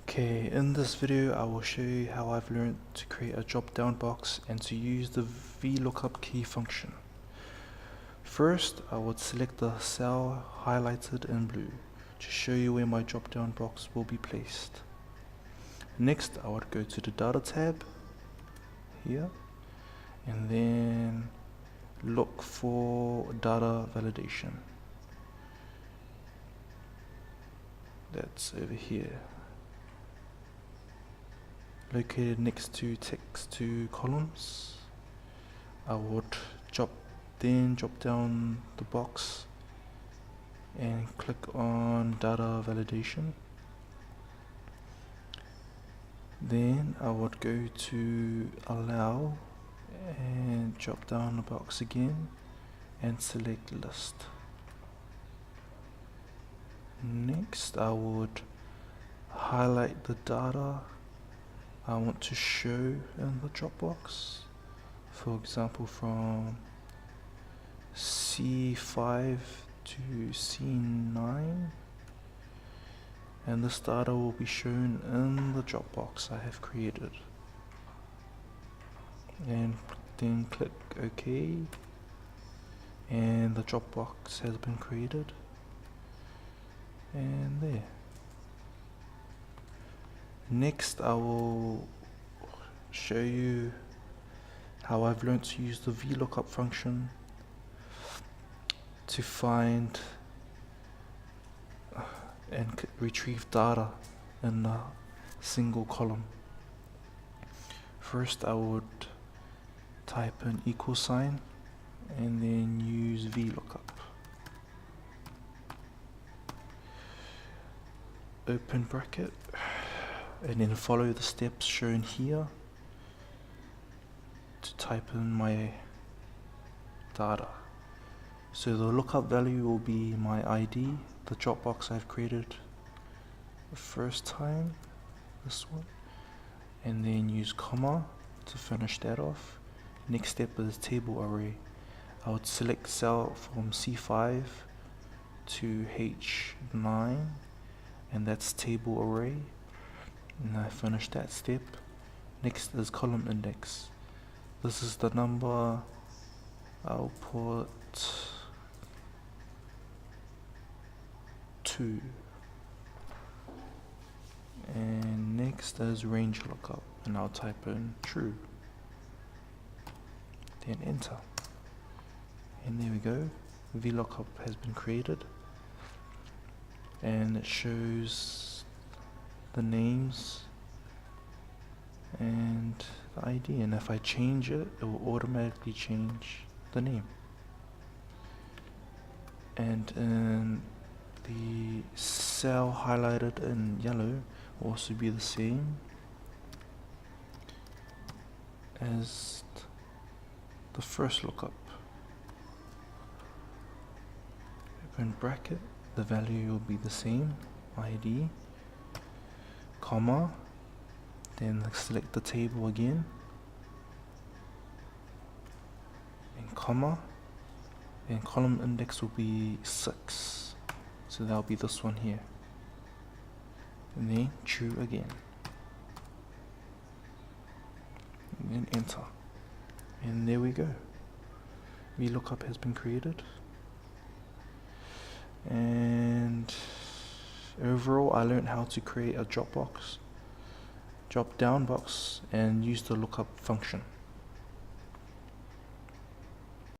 Okay, in this video I will show you how I've learned to create a drop down box and to use the Vlookup key function. First, I would select the cell highlighted in blue to show you where my drop down box will be placed. Next, I would go to the data tab here and then look for data validation. That's over here, located next to text to columns. I would drop down the box and click on data validation. Then I would go to allow and drop down the box again and select list. Next, I would highlight the data I want to show in the Dropbox. For example, from C5 to C9, and this data will be shown in the Dropbox I have created. And then click OK, and the Dropbox has been created. And there. Next, I will show you how I've learned to use the Vlookup function to find and retrieve data in a single column. First, I would type an equal sign and then use Vlookup. Open bracket, and then follow the steps shown here to type in my data. So the lookup value will be my ID, the Dropbox I've created the first time, this one, and then use comma to finish that off. Next step is table array. I would select cell from C5 to H9, and that's table array, and I finish that step. Next is column index. This is the number. I'll put 2, and next is range lookup, and I'll type in true, then enter, and there we go. Vlookup has been created, and it shows the names and the ID, and if I change it, it will automatically change the name. And in the cell highlighted in yellow will also be the same as the first lookup. Open bracket, the value will be the same, ID, comma, then select the table again, and comma, and column index will be 6, so that'll be this one here, and then true again, and then enter, and there we go. Vlookup has been created. And overall, I learned how to create a drop down box and use the lookup function.